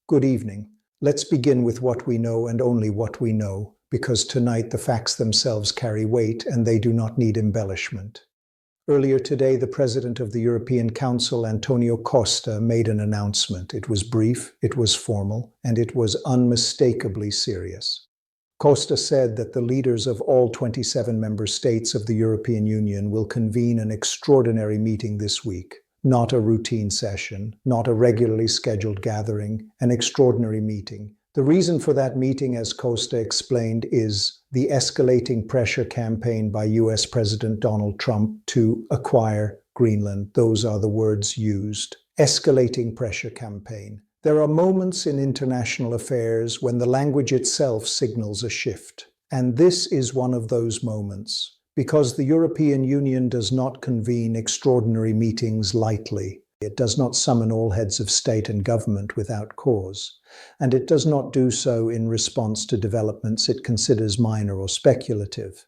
Good evening. Let's begin with what we know and only what we know, because tonight the facts themselves carry weight and they do not need embellishment. Earlier today, the President of the European Council, Antonio Costa, made an announcement. It was brief, it was formal, and it was unmistakably serious. Costa said that the leaders of all 27 member states of the European Union will convene an extraordinary meeting this week. Not a routine session, not a regularly scheduled gathering, an extraordinary meeting. The reason for that meeting, as Costa explained, is the escalating pressure campaign by US President Donald Trump to acquire Greenland. Those are the words used. Escalating pressure campaign. There are moments in international affairs when the language itself signals a shift. And this is one of those moments. Because the European Union does not convene extraordinary meetings lightly. It does not summon all heads of state and government without cause. And it does not do so in response to developments it considers minor or speculative.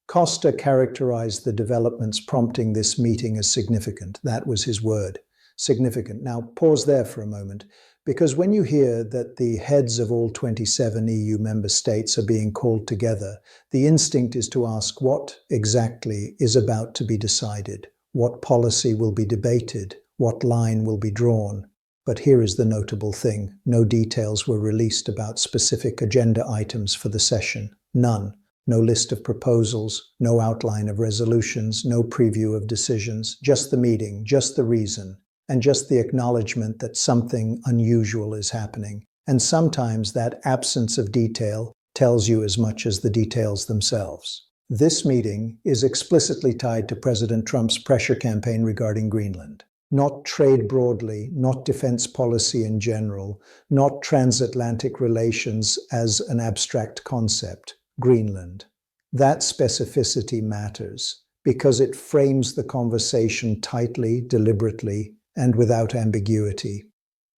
Costa characterized the developments prompting this meeting as significant. That was his word. Significant. Now, pause there for a moment, because when you hear that the heads of all 27 EU member states are being called together, the instinct is to ask what exactly is about to be decided, what policy will be debated, what line will be drawn. But here is the notable thing. No details were released about specific agenda items for the session. None. No list of proposals, no outline of resolutions, no preview of decisions, just the meeting, just the reason, and just the acknowledgement that something unusual is happening. And sometimes that absence of detail tells you as much as the details themselves. This meeting is explicitly tied to President Trump's pressure campaign regarding Greenland. Not trade broadly, not defense policy in general, not transatlantic relations as an abstract concept. Greenland. That specificity matters because it frames the conversation tightly, deliberately, and without ambiguity.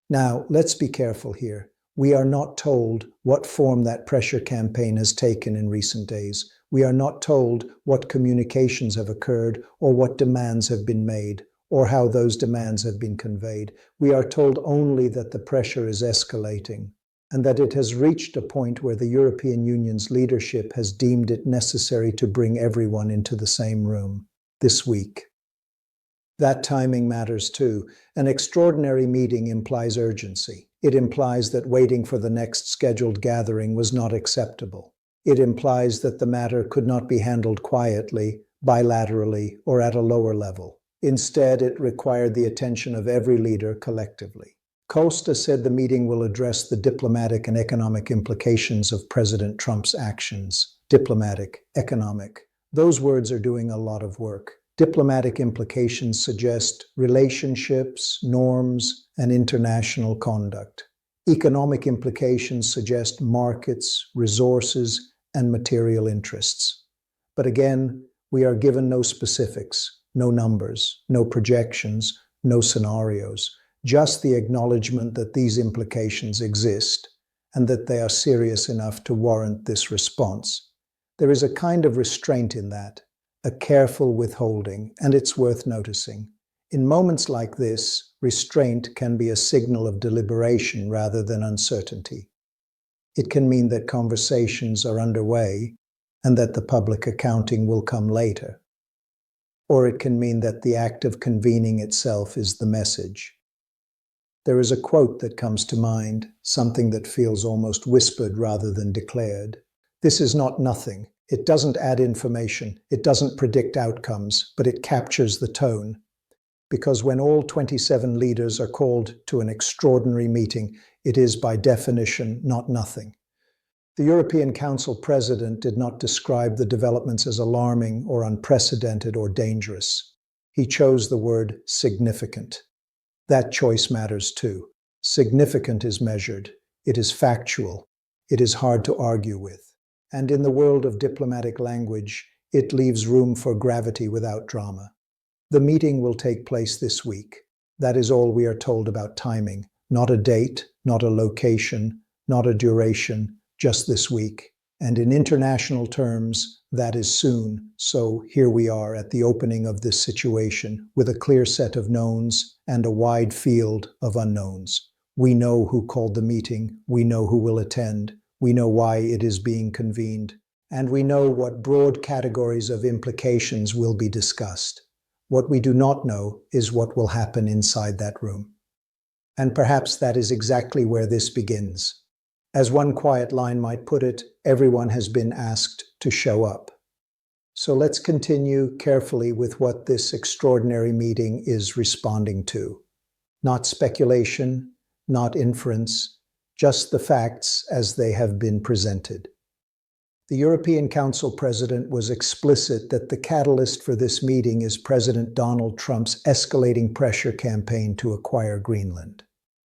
Now, let's be careful here. We are not told what form that pressure campaign has taken in recent days. We are not told what communications have occurred or what demands have been made or how those demands have been conveyed. We are told only that the pressure is escalating and that it has reached a point where the European Union's leadership has deemed it necessary to bring everyone into the same room this week. That timing matters too. An extraordinary meeting implies urgency. It implies that waiting for the next scheduled gathering was not acceptable. It implies that the matter could not be handled quietly, bilaterally, or at a lower level. Instead, it required the attention of every leader collectively. Costa said the meeting will address the diplomatic and economic implications of President Trump's actions. Diplomatic, economic. Those words are doing a lot of work. Diplomatic implications suggest relationships, norms, and international conduct. Economic implications suggest markets, resources, and material interests. But again, we are given no specifics, no numbers, no projections, no scenarios, just the acknowledgement that these implications exist and that they are serious enough to warrant this response. There is a kind of restraint in that. A careful withholding, and it's worth noticing. In moments like this, restraint can be a signal of deliberation rather than uncertainty. It can mean that conversations are underway and that the public accounting will come later. Or it can mean that the act of convening itself is the message. There is a quote that comes to mind, something that feels almost whispered rather than declared. This is not nothing. It doesn't add information, it doesn't predict outcomes, but it captures the tone. Because when all 27 leaders are called to an extraordinary meeting, it is by definition not nothing. The European Council President did not describe the developments as alarming or unprecedented or dangerous. He chose the word significant. That choice matters too. Significant is measured, it is factual, it is hard to argue with. And in the world of diplomatic language, it leaves room for gravity without drama. The meeting will take place this week. That is all we are told about timing. Not a date, not a location, not a duration, just this week. And in international terms, that is soon. So here we are at the opening of this situation with a clear set of knowns and a wide field of unknowns. We know who called the meeting, we know who will attend, we know why it is being convened, and we know what broad categories of implications will be discussed. What we do not know is what will happen inside that room. And perhaps that is exactly where this begins. As one quiet line might put it, everyone has been asked to show up. So let's continue carefully with what this extraordinary meeting is responding to. Not speculation, not inference, just the facts as they have been presented. The European Council President was explicit that the catalyst for this meeting is President Donald Trump's escalating pressure campaign to acquire Greenland.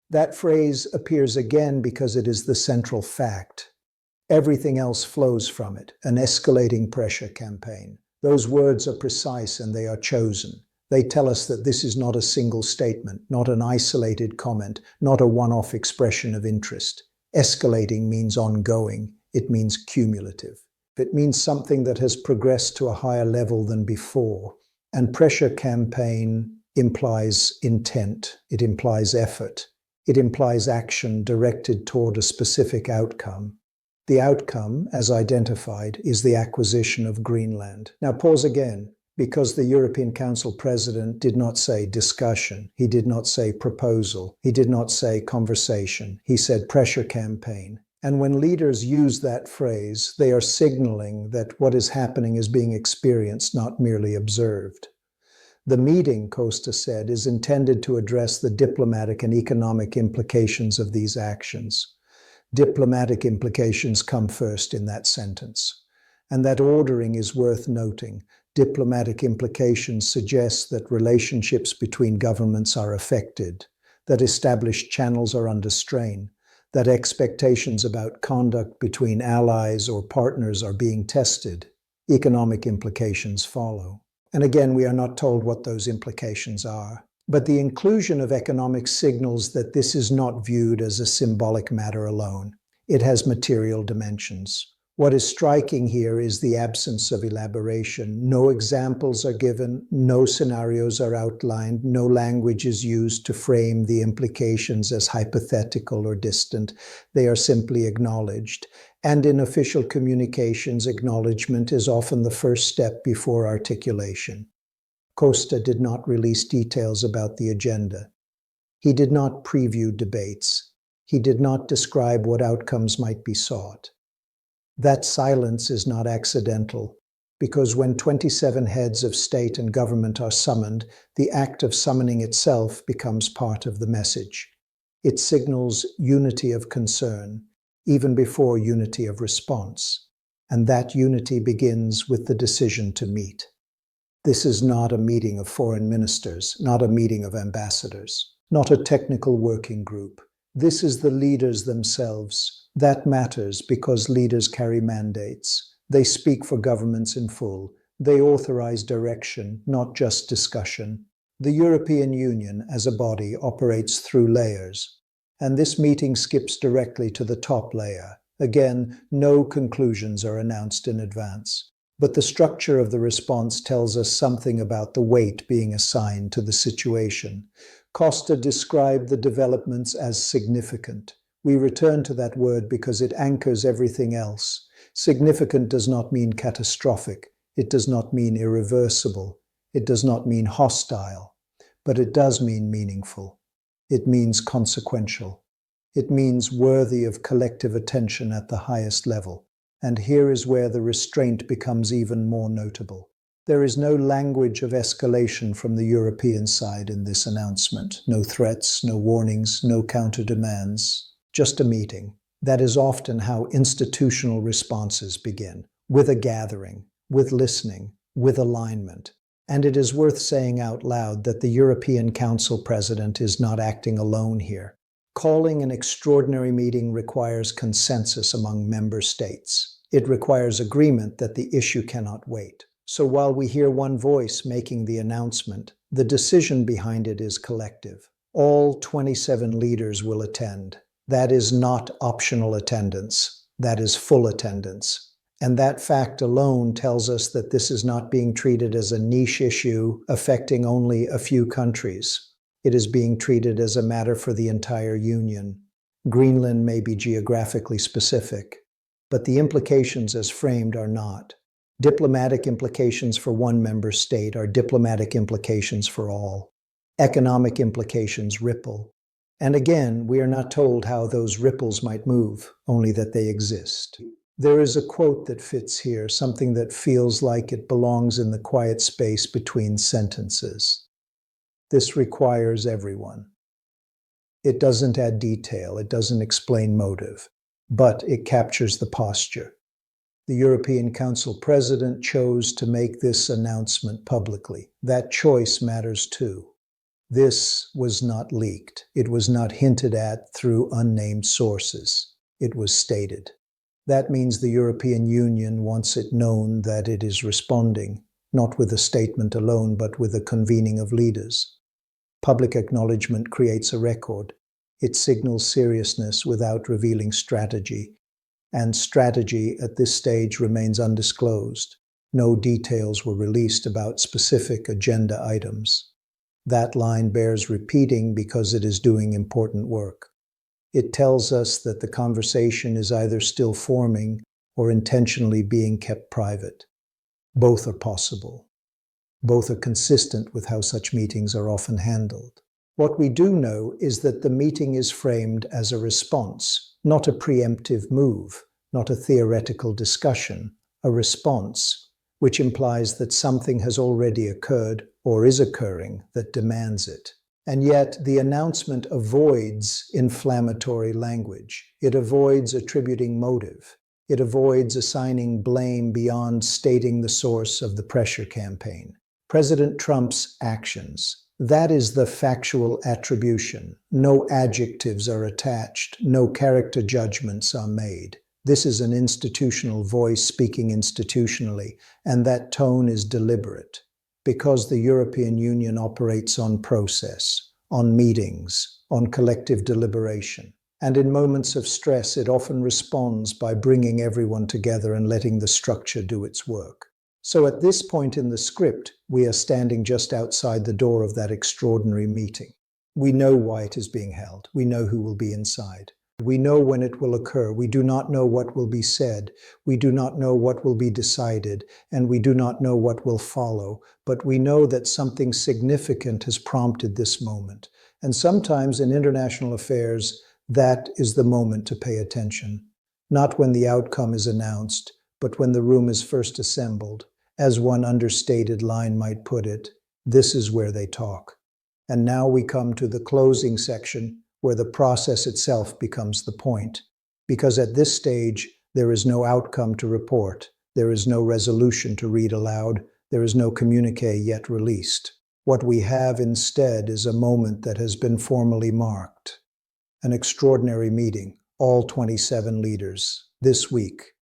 That phrase appears again because it is the central fact. Everything else flows from it, an escalating pressure campaign. Those words are precise and they are chosen. They tell us that this is not a single statement, not an isolated comment, not a one-off expression of interest. Escalating means ongoing. It means cumulative. It means something that has progressed to a higher level than before. And pressure campaign implies intent. It implies effort. It implies action directed toward a specific outcome. The outcome, as identified, is the acquisition of Greenland. Now pause again, because the European Council President did not say discussion. He did not say proposal. He did not say conversation. He said pressure campaign. And when leaders use that phrase, they are signaling that what is happening is being experienced, not merely observed. The meeting, Costa said, is intended to address the diplomatic and economic implications of these actions. Diplomatic implications come first in that sentence. And that ordering is worth noting. Diplomatic implications suggest that relationships between governments are affected, that established channels are under strain, that expectations about conduct between allies or partners are being tested. Economic implications follow. And again, we are not told what those implications are. But the inclusion of economics signals that this is not viewed as a symbolic matter alone. It has material dimensions. What is striking here is the absence of elaboration. No examples are given, no scenarios are outlined, no language is used to frame the implications as hypothetical or distant. They are simply acknowledged. And in official communications, acknowledgement is often the first step before articulation. Costa did not release details about the agenda. He did not preview debates. He did not describe what outcomes might be sought. That silence is not accidental, because when 27 heads of state and government are summoned, the act of summoning itself becomes part of the message. It signals unity of concern, even before unity of response, and that unity begins with the decision to meet. This is not a meeting of foreign ministers, not a meeting of ambassadors, not a technical working group. This is the leaders themselves. That matters because leaders carry mandates. They speak for governments in full. They authorize direction, not just discussion. The European Union, as a body, operates through layers. And this meeting skips directly to the top layer. Again, no conclusions are announced in advance. But the structure of the response tells us something about the weight being assigned to the situation. Costa described the developments as significant. We return to that word because it anchors everything else. Significant does not mean catastrophic. It does not mean irreversible. It does not mean hostile. But it does mean meaningful. It means consequential. It means worthy of collective attention at the highest level. And here is where the restraint becomes even more notable. There is no language of escalation from the European side in this announcement. No threats, no warnings, no counter-demands. Just a meeting. That is often how institutional responses begin. With a gathering, with listening, with alignment. And it is worth saying out loud that the European Council President is not acting alone here. Calling an extraordinary meeting requires consensus among member states. It requires agreement that the issue cannot wait. So while we hear one voice making the announcement, the decision behind it is collective. All 27 leaders will attend. That is not optional attendance. That is full attendance. And that fact alone tells us that this is not being treated as a niche issue affecting only a few countries. It is being treated as a matter for the entire Union. Greenland may be geographically specific, but the implications as framed are not. Diplomatic implications for one member state are diplomatic implications for all. Economic implications ripple. And again, we are not told how those ripples might move, only that they exist. There is a quote that fits here, something that feels like it belongs in the quiet space between sentences. This requires everyone. It doesn't add detail, it doesn't explain motive, but it captures the posture. The European Council President chose to make this announcement publicly. That choice matters too. This was not leaked. It was not hinted at through unnamed sources. It was stated. That means the European Union wants it known that it is responding, not with a statement alone, but with a convening of leaders. Public acknowledgement creates a record. It signals seriousness without revealing strategy. And strategy at this stage remains undisclosed. No details were released about specific agenda items. That line bears repeating because it is doing important work. It tells us that the conversation is either still forming or intentionally being kept private. Both are possible. Both are consistent with how such meetings are often handled. What we do know is that the meeting is framed as a response, not a preemptive move, not a theoretical discussion, a response, which implies that something has already occurred or is occurring that demands it. And yet, the announcement avoids inflammatory language. It avoids attributing motive. It avoids assigning blame beyond stating the source of the pressure campaign. President Trump's actions. That is the factual attribution. No adjectives are attached. No character judgments are made. This is an institutional voice speaking institutionally, and that tone is deliberate. Because the European Union operates on process, on meetings, on collective deliberation. And in moments of stress, it often responds by bringing everyone together and letting the structure do its work. So at this point in the script, we are standing just outside the door of that extraordinary meeting. We know why it is being held. We know who will be inside. We know when it will occur. We do not know what will be said. We do not know what will be decided, and we do not know what will follow. But we know that something significant has prompted this moment. And sometimes in international affairs, that is the moment to pay attention. Not when the outcome is announced, but when the room is first assembled. As one understated line might put it, this is where they talk. And now we come to the closing section, where the process itself becomes the point. Because at this stage, there is no outcome to report. There is no resolution to read aloud. There is no communiqué yet released. What we have instead is a moment that has been formally marked. An extraordinary meeting, all 27 leaders, this week,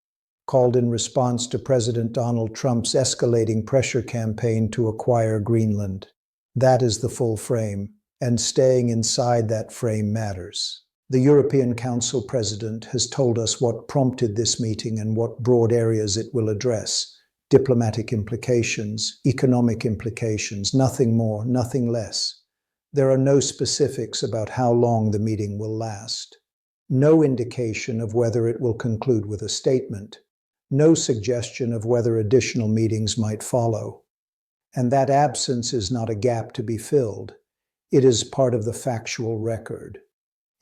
called in response to President Donald Trump's escalating pressure campaign to acquire Greenland. That is the full frame, and staying inside that frame matters. The European Council President has told us what prompted this meeting and what broad areas it will address. Diplomatic implications, economic implications, nothing more, nothing less. There are no specifics about how long the meeting will last. No indication of whether it will conclude with a statement. No suggestion of whether additional meetings might follow. And that absence is not a gap to be filled. It is part of the factual record.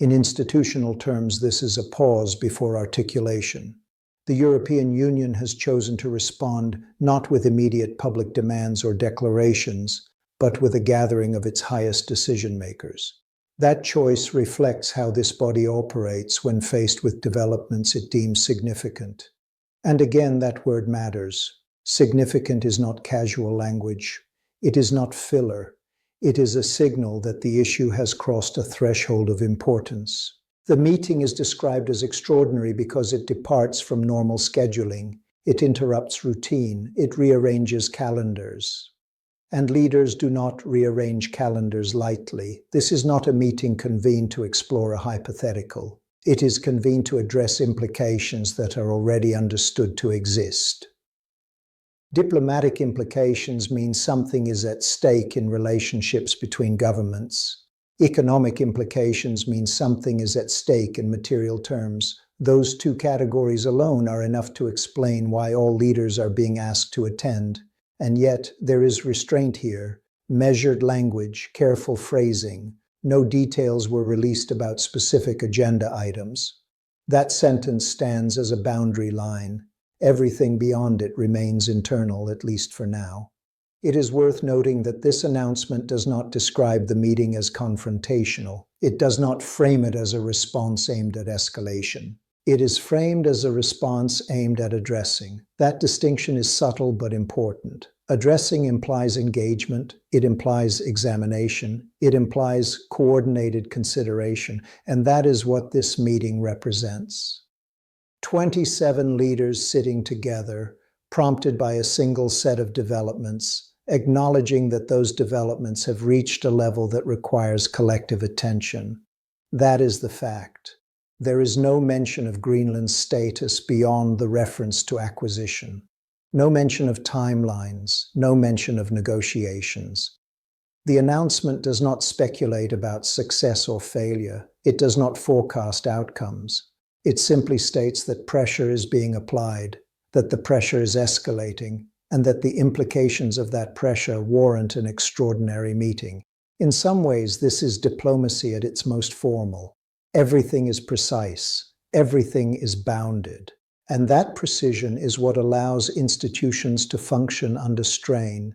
In institutional terms, this is a pause before articulation. The European Union has chosen to respond not with immediate public demands or declarations, but with a gathering of its highest decision-makers. That choice reflects how this body operates when faced with developments it deems significant. And again, that word matters. Significant is not casual language. It is not filler. It is a signal that the issue has crossed a threshold of importance. The meeting is described as extraordinary because it departs from normal scheduling. It interrupts routine. It rearranges calendars. And leaders do not rearrange calendars lightly. This is not a meeting convened to explore a hypothetical. It is convened to address implications that are already understood to exist. Diplomatic implications mean something is at stake in relationships between governments. Economic implications mean something is at stake in material terms. Those two categories alone are enough to explain why all leaders are being asked to attend. And yet, there is restraint here, measured language, careful phrasing. No details were released about specific agenda items. That sentence stands as a boundary line. Everything beyond it remains internal, at least for now. It is worth noting that this announcement does not describe the meeting as confrontational. It does not frame it as a response aimed at escalation. It is framed as a response aimed at addressing. That distinction is subtle but important. Addressing implies engagement, it implies examination, it implies coordinated consideration, and that is what this meeting represents. 27 leaders sitting together, prompted by a single set of developments, acknowledging that those developments have reached a level that requires collective attention. That is the fact. There is no mention of Greenland's status beyond the reference to acquisition. No mention of timelines, no mention of negotiations. The announcement does not speculate about success or failure. It does not forecast outcomes. It simply states that pressure is being applied, that the pressure is escalating, and that the implications of that pressure warrant an extraordinary meeting. In some ways, this is diplomacy at its most formal. Everything is precise. Everything is bounded. And that precision is what allows institutions to function under strain.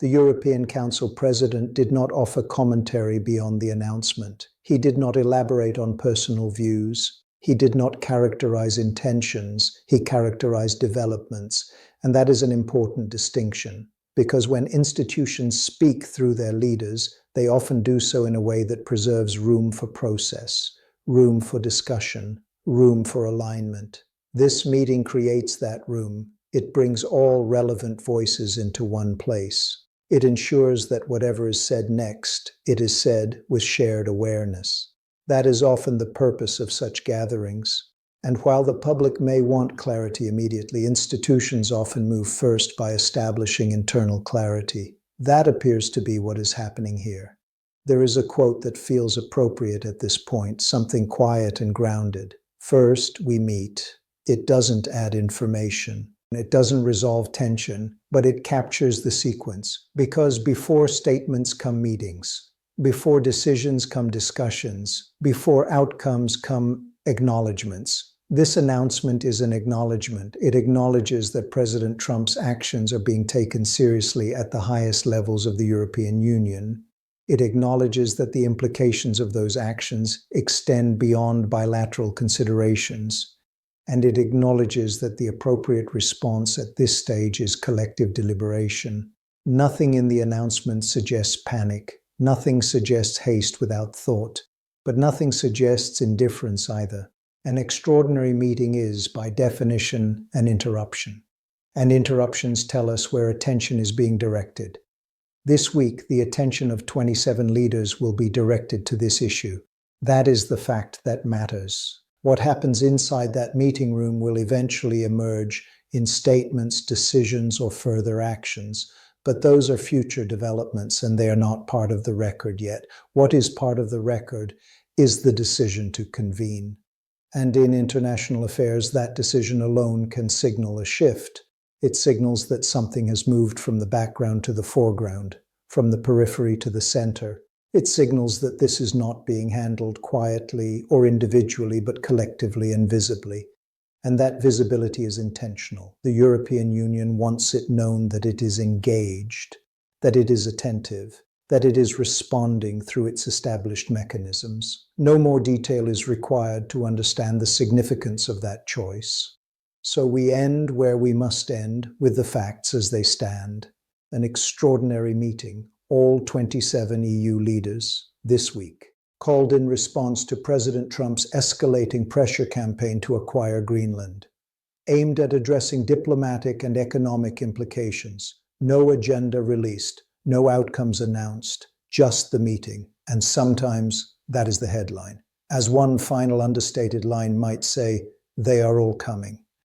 The European Council President did not offer commentary beyond the announcement. He did not elaborate on personal views. He did not characterize intentions. He characterized developments. And that is an important distinction, because when institutions speak through their leaders, they often do so in a way that preserves room for process, room for discussion, room for alignment. This meeting creates that room. It brings all relevant voices into one place. It ensures that whatever is said next, it is said with shared awareness. That is often the purpose of such gatherings. And while the public may want clarity immediately, institutions often move first by establishing internal clarity. That appears to be what is happening here. There is a quote that feels appropriate at this point, something quiet and grounded. First, we meet. It doesn't add information. It doesn't resolve tension, but it captures the sequence. Because before statements come meetings. Before decisions come discussions. Before outcomes come acknowledgements. This announcement is an acknowledgement. It acknowledges that President Trump's actions are being taken seriously at the highest levels of the European Union. It acknowledges that the implications of those actions extend beyond bilateral considerations. And it acknowledges that the appropriate response at this stage is collective deliberation. Nothing in the announcement suggests panic. Nothing suggests haste without thought. But nothing suggests indifference either. An extraordinary meeting is, by definition, an interruption. And interruptions tell us where attention is being directed. This week, the attention of 27 leaders will be directed to this issue. That is the fact that matters. What happens inside that meeting room will eventually emerge in statements, decisions, or further actions. But those are future developments, and they are not part of the record yet. What is part of the record is the decision to convene. And in international affairs, that decision alone can signal a shift. It signals that something has moved from the background to the foreground, from the periphery to the center. It signals that this is not being handled quietly or individually, but collectively and visibly. And that visibility is intentional. The European Union wants it known that it is engaged, that it is attentive, that it is responding through its established mechanisms. No more detail is required to understand the significance of that choice. So we end where we must end, with the facts as they stand. An extraordinary meeting, all 27 EU leaders, this week, called in response to President Trump's escalating pressure campaign to acquire Greenland, aimed at addressing diplomatic and economic implications. No agenda released, no outcomes announced, just the meeting. And sometimes that is the headline. As one final understated line might say, they are all coming.